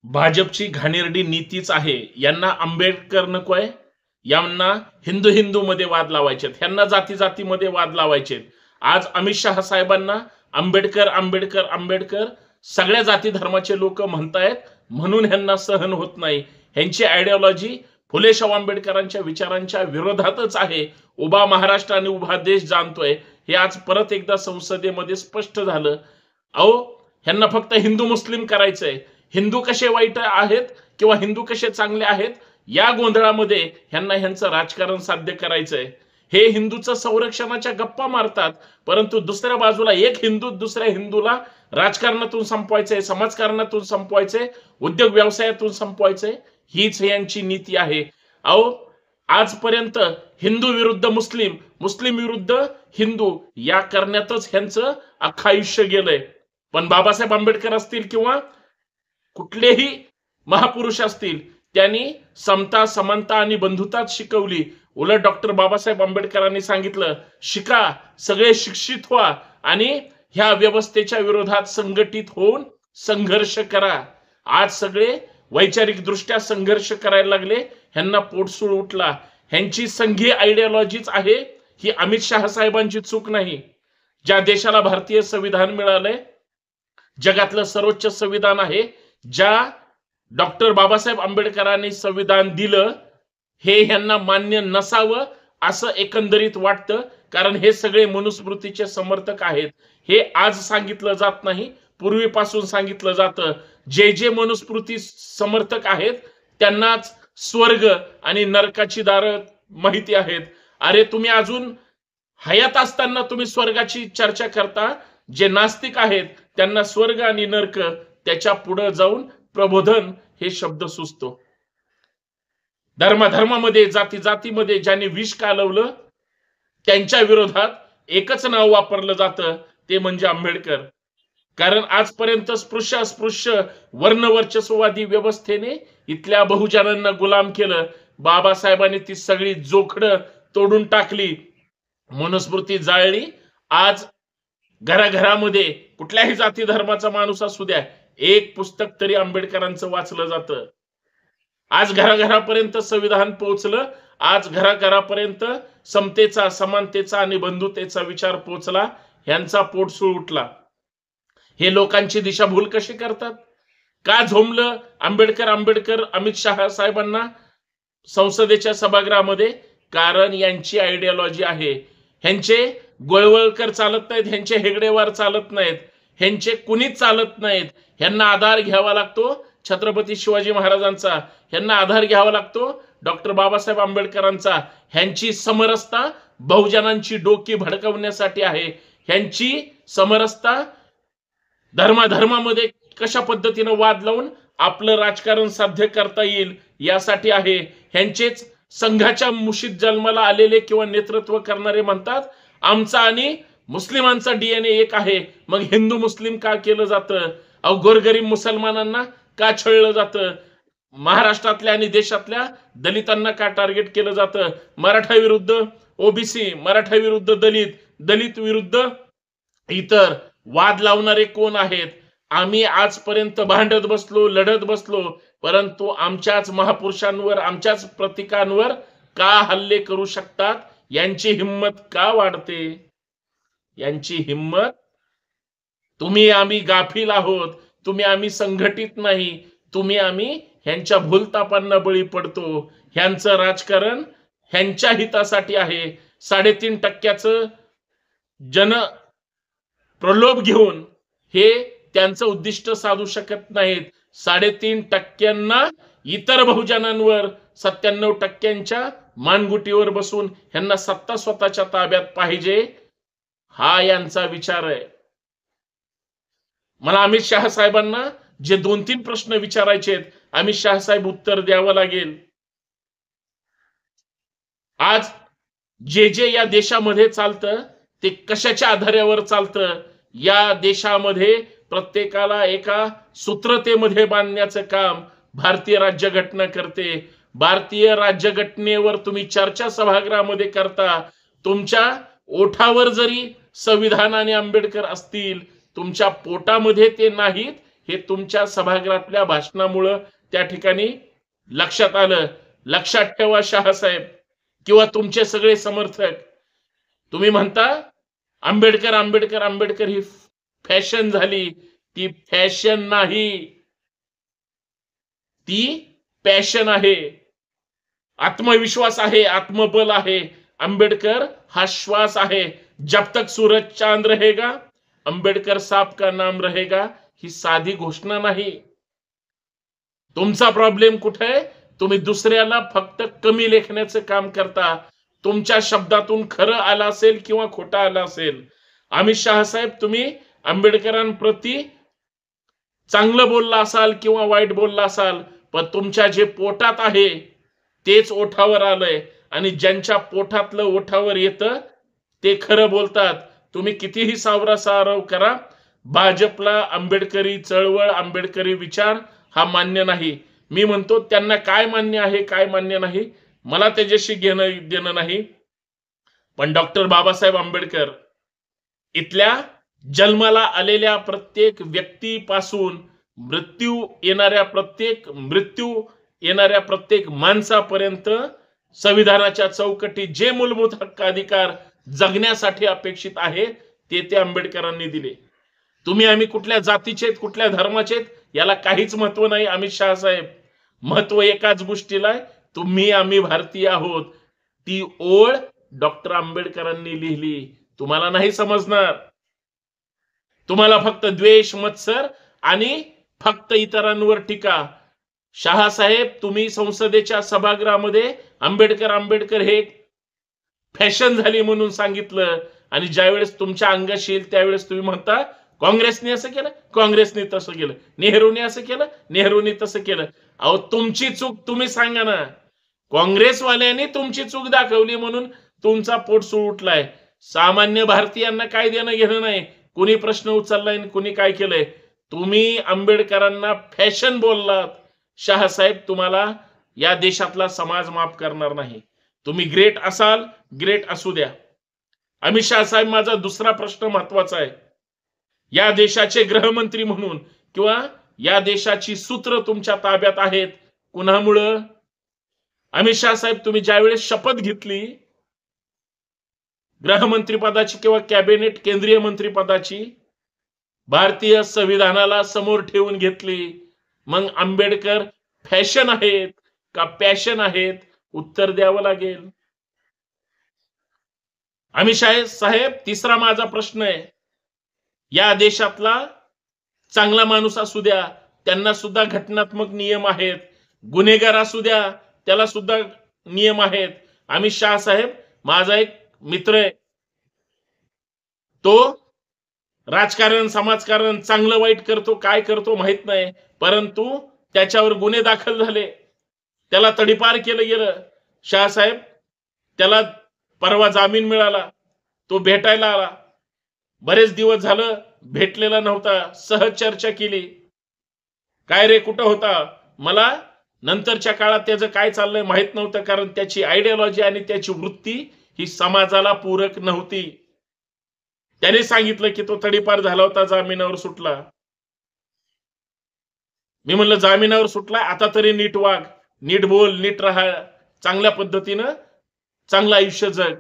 भाजपची घाणेरडी नीतीच आहे. यांना आंबेडकर नकोय, यांना हिंदू हिंदू मध्ये वाद लावायचे, यांना जाती जातीमध्ये वाद लावायचे. आज अमित शहा साहेबांना आंबेडकर आंबेडकर आंबेडकर सगळ्या जाती धर्माचे लोक म्हणतायत, म्हणून यांना सहन होत नाही. ह्यांची आयडिओलॉजी फुले शाहू आंबेडकरांच्या विचारांच्या विरोधातच आहे. उभा महाराष्ट्र आणि उभा देश जाणतोय हे आज परत एकदा संसदेमध्ये स्पष्ट झालं. अहो, ह्यांना फक्त हिंदू मुस्लिम करायचंय. हिंदू कसे वाईट आहेत किंवा हिंदू कसे चांगले आहेत या गोंधळामध्ये ह्यांना ह्यांचं राजकारण साध्य करायचंय. हे हिंदूचं संरक्षणाच्या गप्पा मारतात, परंतु दुसऱ्या बाजूला एक हिंदू दुसऱ्या हिंदूला राजकारणातून संपवायचंय, समाजकारणातून संपवायचंय, उद्योग व्यवसायातून संपवायचंय. हीच यांची नीती आहे. अहो, आजपर्यंत हिंदू विरुद्ध मुस्लिम, मुस्लिम विरुद्ध हिंदू या करण्यातच ह्यांचं अख्खं आयुष्य गेलंय. पण बाबासाहेब आंबेडकर असतील किंवा कुठलेही महापुरुष असतील, त्यांनी समता, समानता आणि बंधुताच शिकवली. उलट डॉक्टर बाबासाहेब आंबेडकरांनी सांगितलं, शिका, सगळे शिक्षित व्हा आणि ह्या व्यवस्थेच्या विरोधात संघटित होऊन संघर्ष करा. आज सगळे वैचारिक दृष्ट्या संघर्ष करायला लागले. ह्यांना पोटसूळ उठला. ह्यांची संघीय आयडिओलॉजीच आहे. ही अमित शहा साहेबांची चूक नाही. ज्या देशाला भारतीय संविधान मिळालंय, जगातलं सर्वोच्च संविधान आहे, ज्या डॉक्टर बाबासाहेब आंबेडकरांनी संविधान दिलं, हे ह्यांना मान्य नसावं असं एकंदरीत वाटतं. कारण हे सगळे मनुस्मृतीचे समर्थक आहेत. हे आज सांगितलं जात नाही, पूर्वीपासून सांगितलं जातं. जे जे मनुस्मृती समर्थक आहेत त्यांनाच स्वर्ग आणि नरकाची दारं माहिती आहेत. अरे, तुम्ही अजून हयात असताना तुम्ही स्वर्गाची चर्चा करता. जे नास्तिक आहेत त्यांना स्वर्ग आणि नरक त्याच्या पुढे जाऊन प्रबोधन हे शब्द सुचतो. धर्मामध्ये, जाती जातीमध्ये ज्यांनी विष कालवलं त्यांच्या विरोधात एकच नाव वापरलं जातं, ते म्हणजे आंबेडकर. कारण आजपर्यंत स्पृश्य अस्पृश्य वर्णवर्चस्ववादी व्यवस्थेने इथल्या बहुजनांना गुलाम केलं. बाबासाहेबांनी ती सगळी जोखडं तोडून टाकली, मनुस्मृती जाळली. आज घराघरामध्ये कुठल्याही जाती धर्माचा माणूस असू द्या, एक पुस्तक तरी आंबेडकरांचं वाचलं जातं. आज घराघरापर्यंत संविधान पोहोचलं. आज घराघरापर्यंत समतेचा, समानतेचा आणि बंधुतेचा विचार पोहोचला. ह्यांचा पोटसूळ उठला. हे लोकांची दिशाभूल कशी करतात? का झोंबलं आंबेडकर आंबेडकर अमित शहा साहेबांना संसदेच्या सभागृहामध्ये? कारण यांची आयडिओलॉजी आहे. ह्यांचे गोळवळकर चालत नाहीत, ह्यांचे हेगडेवार चालत नाहीत, ह्यांचे कुणीच चालत नाहीत. ह्यांना आधार घ्यावा लागतो छत्रपती शिवाजी महाराजांचा, ह्यांना आधार घ्यावा लागतो डॉक्टर बाबासाहेब आंबेडकरांचा. ह्यांची समरसता बहुजनांची डोकी भडकवण्यासाठी आहे. ह्यांची समरसता धर्मामध्ये कशा पद्धतीनं वाद लावून आपलं राजकारण साध्य करता येईल यासाठी आहे. ह्यांचेच संघाच्या मुशीत जन्माला आलेले किंवा नेतृत्व करणारे म्हणतात, आमचा आणि मुस्लिमांचा डीएनए एक आहे. मग हिंदू मुस्लिम का केलं जातं? अहो, गोरगरीब मुसलमानांना का छळलं जातं? महाराष्ट्रातल्या आणि देशातल्या दलितांना का टार्गेट केलं जातं? मराठा विरुद्ध ओबीसी, मराठा विरुद्ध दलित, दलित विरुद्ध इतर वाद लावणारे कोण आहेत? आम्ही आजपर्यंत भांडत बसलो, लढत बसलो, परंतु आमच्याच महापुरुषांवर, आमच्याच प्रतीकांवर का हल्ले करू शकतात? यांची हिम्मत का वाढते? यांची हिम्मत, तुम्ही आम्ही गाफील आहोत, तुम्ही आम्ही संघटित नाही, तुम्ही आम्ही ह्यांच्या भूलतापांना बळी पडतो. ह्यांचं राजकारण ह्यांच्या हितासाठी आहे. 3.5% जन प्रलोभ घेऊन हे त्यांचं उद्दिष्ट साधू शकत नाहीत. 3.5% इतर बहुजनांवर 97% मानगुटीवर बसून ह्यांना सत्ता स्वतःच्या ताब्यात पाहिजे, हा यांचा विचार आहे. मला अमित शहा साहेबांना जे 2-3 प्रश्न विचारायचे आहेत, अमित शहा साहेब उत्तर द्यावं लागेल. आज जे जे या देशामध्ये चालतं ते कशाच्या आधारावर चालतं? या देशामध्ये प्रत्येकाला एका सूत्रतेमध्ये बांधण्याचं काम भारतीय राज्यघटना करते. भारतीय राज्यघटनेवर तुम्ही चर्चा सभागृहामध्ये करता. तुमच्या ओठावर जरी संविधान आणि आंबेडकर असतील, तुमच्या पोटामध्ये ते नाहीत हे तुमच्या सभागृहातल्या भाषणामुळे त्या ठिकाणी लक्षात आलं. लक्षात ठेवा शहासाहेब किंवा तुमचे सगळे समर्थक, तुम्ही म्हणता आंबेडकर आंबेडकर आंबेडकर ही फॅशन झाली. ती फॅशन नाही, ती पॅशन आहे, आत्मविश्वास आहे, आत्मबल आहे. अंबेडकर हा श्वास आहे. जब तक सूरज चांद रहेगा अंबेडकर साहब का नाम रहेगा ही साधी घोषणा नाही. तुमचा प्रॉब्लेम कुठे आहे? तुम्ही दुसऱ्याला फक्त कमी लेखण्याचं काम करता. तुमच्या शब्दातून खरं आलं असेल किंवा खोटं आलं असेल. अमित शहा साहेब, तुम्ही आंबेडकरांप्रती चांगलं बोलला असाल किंवा वाईट बोलला असाल, पण तुमच्या जे पोटात आहे तेच ओठावर आलंय. आणि ज्यांच्या पोटातलं ओठावर येतं ते खरं बोलतात. तुम्ही कितीही सावरासा आरोप करा, भाजपला आंबेडकरी चळवळ, आंबेडकरी विचार हा मान्य नाही. मी म्हणतो त्यांना काय मान्य आहे काय मान्य नाही मला त्याच्याशी घेणं देणं नाही. पण डॉक्टर बाबासाहेब आंबेडकर इथल्या जन्माला आलेल्या प्रत्येक व्यक्तीपासून मृत्यू येणाऱ्या प्रत्येक माणसापर्यंत संविधानाच्या चौकटीत जे मूलभूत हक्क अधिकार जगण्यासाठी अपेक्षित आहे ते आंबेडकरांनी दिले. तुम्ही आम्ही कुठल्या जातीचे कुठल्या धर्माचे याला काहीच महत्व नाही. अमित शहा साहेब, महत्व एकाच गोष्टीला आहे, तुम्ही आम्ही भारतीय आहोत. ती ओळ डॉक्टर आंबेडकरांनी लिहिली. तुम्हाला नाही समजणार. तुम्हाला फक्त द्वेष, मत्सर आणि फक्त इतरांवर टीका. शहासाहेब, तुम्ही संसदेच्या सभागृहामध्ये आंबेडकर आंबेडकर हे फॅशन झाली म्हणून सांगितलं, आणि ज्यावेळेस तुमच्या अंगाशी येईल त्यावेळेस तुम्ही म्हणता काँग्रेसने असं केलं, काँग्रेसने तसं केलं, नेहरूने असं केलं, नेहरूने तसं केलं. अहो, तुमची चूक तुम्ही सांगा ना. काँग्रेसवाल्यांनी तुमची चूक दाखवली म्हणून तुमचा पोटसूळ उठलाय. सामान्य भारतीयांना काय देणं घेणं नाही. कुणी प्रश्न उचललाय आणि कुणी काय केलंय. तुम्ही आंबेडकरांना फॅशन बोललात. शहासाहेब, तुम्हाला या देशातला समाज माफ करणार नाही. तुम्ही ग्रेट असाल, ग्रेट असू द्या. अमित शहा साहेब, माझा दुसरा प्रश्न महत्वाचा आहे. या देशाचे गृहमंत्री म्हणून किंवा या देशाची सूत्र तुमच्या ताब्यात आहेत, कुणामुळं? अमित शहा साहेब, तुम्ही ज्यावेळेस शपथ घेतली गृहमंत्री पदाची किंवा कॅबिनेट केंद्रीय मंत्री पदाची, भारतीय संविधानाला समोर ठेवून घेतली. मग आंबेडकर फॅशन आहेत का पॅशन आहेत? उत्तर द्यावं लागेल. अमित शहा साहेब, तिसरा माझा प्रश्न आहे. या देशातला चांगला माणूस असू द्या, त्यांना सुद्धा घटनात्मक नियम आहेत. गुन्हेगार असू द्या, त्याला सुद्धा नियम आहेत. अमित शहा साहेब, माझा एक मित्र आहे, तो राजकारण समाजकारण चांगलं वाईट करतो, काय करतो माहित नाही, परंतु त्याच्यावर गुन्हे दाखल झाले, त्याला तडीपार केलं गेलं. शहासाहेब, त्याला परवा जामीन मिळाला, तो भेटायला आला. बरेच दिवस झालं भेटलेला नव्हता. सहज चर्चा केली. काय रे, कुठं होता? मला नंतरच्या काळात त्याचं काय चाललंय माहित नव्हतं, कारण त्याची आयडियोलॉजी आणि त्याची वृत्ती ही समाजाला पूरक नव्हती. त्याने सांगितलं की तो तडीपार झाला होता, जामिनावर सुटला. मी म्हणलं, जामिनावर सुटला, आता तरी नीट वाग, नीट बोल, नीट राहा, चांगल्या पद्धतीनं चांगलं आयुष्य जग.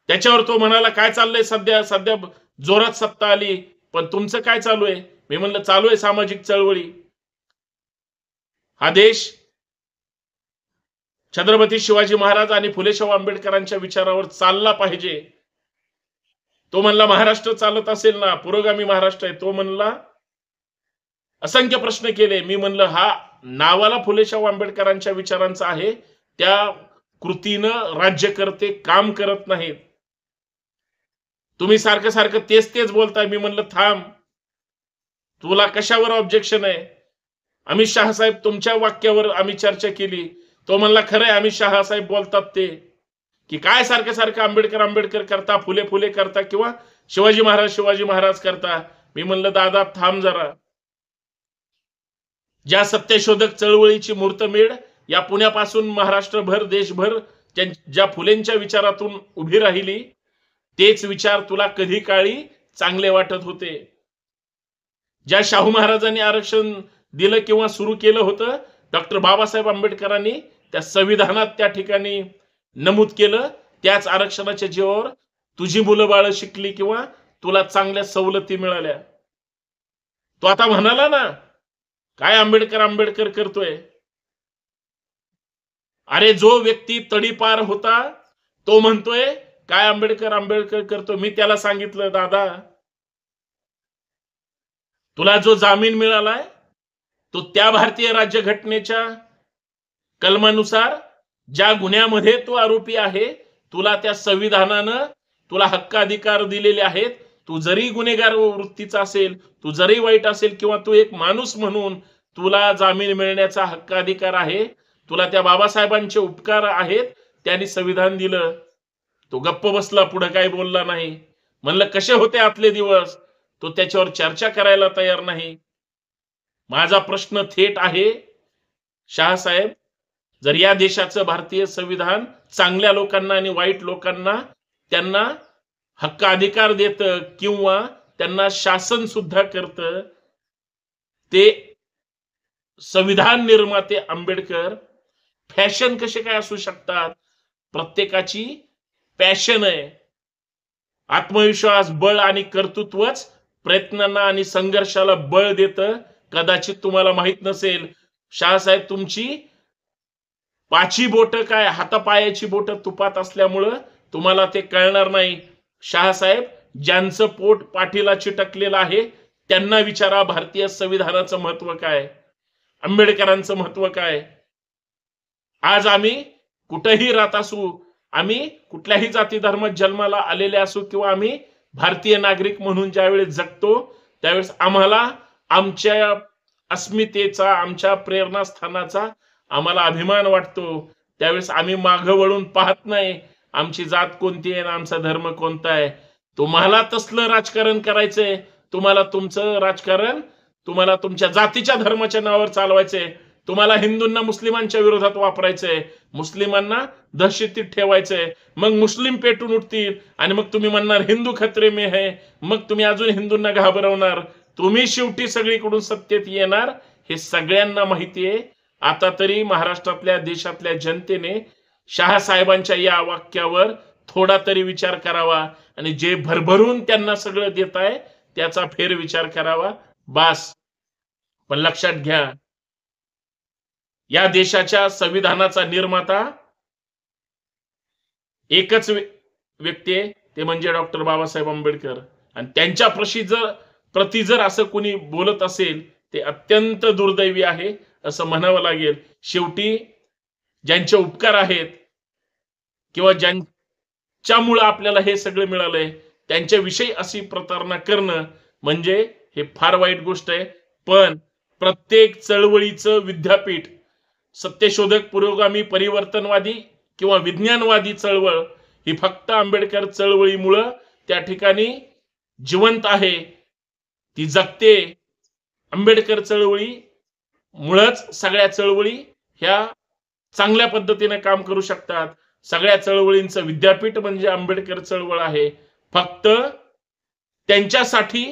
त्याच्यावर तो म्हणाला, काय चाललंय सध्या जोरात सत्ता आली, पण तुमचं काय चालू आहे? मी म्हणलं, चालू आहे सामाजिक चळवळी. हा देश छत्रपती शिवाजी महाराज आणि फुलेशाह आंबेडकरांच्या विचारावर चालला पाहिजे. तो म्हणला, महाराष्ट्र चालत असेल ना, पुरोगामी महाराष्ट्र आहे. तो म्हणला, असंख्य प्रश्न केले. मी म्हणलं, हा नावाला फुलेशाह आंबेडकरांच्या विचारांचा आहे, त्या कृतीनं राज्य करते, काम करत नाहीत. तुम्ही सारखं सारखं तेच बोलताय. मी म्हणलं, थांब, तुला कशावर ऑब्जेक्शन आहे? अमित शहा साहेब, तुमच्या वाक्यावर आम्ही चर्चा केली. तो म्हणला, खरंय, अमित शहा साहेब बोलतात ते की काय सारखं सारखं आंबेडकर आंबेडकर करता, फुले फुले करता, किंवा शिवाजी महाराज करता. मी म्हणलं, दादा थांब जरा. ज्या सत्यशोधक चळवळीची मुहूर्तमेढ या पुण्यापासून महाराष्ट्रभर, देशभर ज्या फुलेंच्या विचारातून उभी राहिली, तेच विचार तुला कधी काळी चांगले वाटत होते. ज्या शाहू महाराजांनी आरक्षण दिलं किंवा सुरू केलं होतं, डॉक्टर बाबासाहेब आंबेडकरांनी त्या संविधानात त्या ठिकाणी नमूद केलं, त्याच आरक्षणाच्या जीवावर तुझी मुलं बाळ शिकली किंवा तुला चांगल्या सवलती मिळाल्या. तो आता म्हणाला ना, काय आंबेडकर आंबेडकर करतोय. अरे जो व्यक्ती तडीपार होता तो म्हणतोय काय आंबेडकर आंबेडकर करतो. मी त्याला सांगितलं, दादा तुला जो जामीन मिळालाय तो त्या भारतीय राज्यघटनेच्या कलमानुसार ज्या गुन्ह्यामध्ये तू आरोपी आहे, तुला त्या संविधानानं तुला हक्क अधिकार दिलेले आहेत. तू जरी गुन्हेगार वृत्तीचा असेल, तू जरी वाईट असेल किंवा तू एक माणूस म्हणून तुला जामीन मिळण्याचा हक्क अधिकार आहे. तुला त्या बाबासाहेबांचे उपकार आहेत, त्यांनी संविधान दिलं. तो गप्प बसला, पुढे काही बोलला नाही. म्हणलं कसे होते आतले दिवस, तो त्याच्यावर चर्चा करायला तयार नाही. माझा प्रश्न थेट आहे, शहासाहेब, जर या देशाचं भारतीय संविधान चांगल्या लोकांना आणि वाईट लोकांना त्यांना हक्क अधिकार देतं किंवा त्यांना शासन सुद्धा करतं, ते संविधान निर्माते आंबेडकर फॅशन कसे काय असू शकतात. प्रत्येकाची पॅशन आहे. आत्मविश्वास, बळ आणि कर्तृत्वच प्रयत्नांना आणि संघर्षाला बळ देतं. कदाचित तुम्हाला माहित नसेल, शहासाहेब, तुमची पाची बोट काय हातापायाची बोट तुपात असल्यामुळं तुम्हाला ते कळणार नाही. शहासाहेब, ज्यांचं पोट पाठीला चिटकलेलं आहे त्यांना विचारा भारतीय संविधानाचं महत्व काय, आंबेडकरांचं महत्व काय. आज आम्ही कुठेही राहत असू, आम्ही कुठल्याही जाती धर्मात जन्माला आलेले असू किंवा आम्ही भारतीय नागरिक म्हणून ज्यावेळेस जगतो त्यावेळेस आम्हाला आमच्या अस्मितेचा, आमच्या प्रेरणास्थानाचा आम्हाला अभिमान वाटतो. त्यावेळेस आम्ही मागं वळून पाहत नाही आमची जात कोणती आहे, आमचा धर्म कोणता आहे. तुम्हाला तसलं राजकारण करायचंय, तुम्हाला तुमचं राजकारण तुम्हाला तुमच्या जातीच्या धर्माच्या नावावर चालवायचंय, तुम्हाला हिंदूंना मुस्लिमांच्या विरोधात वापरायचंय, मुस्लिमांना दहशतीत ठेवायचंय. मग मुस्लिम पेटून उठतील आणि मग तुम्ही म्हणणार हिंदू खतरे में है, मग तुम्ही अजून हिंदूंना घाबरवणार. तुम्ही शेवटी सगळीकडून सत्तेत येणार हे सगळ्यांना माहिती आहे. आता तरी महाराष्ट्रातल्या, देशातल्या जनतेने शहासाहेबांच्या या वाक्यावर थोडा तरी विचार करावा आणि जे भरभरून त्यांना सगळं देत आहे त्याचा फेरविचार करावा. बास. पण लक्षात घ्या, या देशाच्या संविधानाचा निर्माता एकच व्यक्ती आहे, ते म्हणजे डॉक्टर बाबासाहेब आंबेडकर. आणि त्यांच्या प्रति जर असं कोणी बोलत असेल ते अत्यंत दुर्दैवी आहे असं म्हणावं लागेल. शेवटी ज्यांचे उपकार आहेत किंवा ज्यांच्यामुळे आपल्याला हे सगळं मिळालंय त्यांच्याविषयी अशी प्रतारणा करणं म्हणजे हे फार वाईट गोष्ट आहे. पण प्रत्येक चळवळीचं विद्यापीठ, सत्यशोधक, पुरोगामी, परिवर्तनवादी किंवा विज्ञानवादी चळवळ ही फक्त आंबेडकर चळवळीमुळं त्या ठिकाणी जिवंत आहे, ती जगते. आंबेडकर चळवळी मुळच सगळ्या चळवळी ह्या चांगल्या पद्धतीने काम करू शकतात. सगळ्या चळवळींचं विद्यापीठ म्हणजे आंबेडकर चळवळ आहे. फक्त त्यांच्यासाठी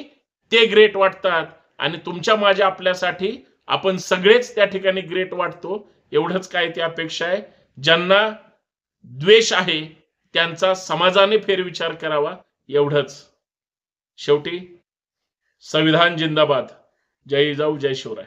ते ग्रेट वाटतात आणि तुमच्या माझ्या आपल्यासाठी आपण सगळेच त्या ठिकाणी ग्रेट वाटतो. एवढंच काय ती अपेक्षा आहे. ज्यांना द्वेष आहे त्यांचा समाजाने फेरविचार करावा, एवढंच. शेवटी संविधान जिंदाबाद. जय जिजाऊ, जय शिवराय.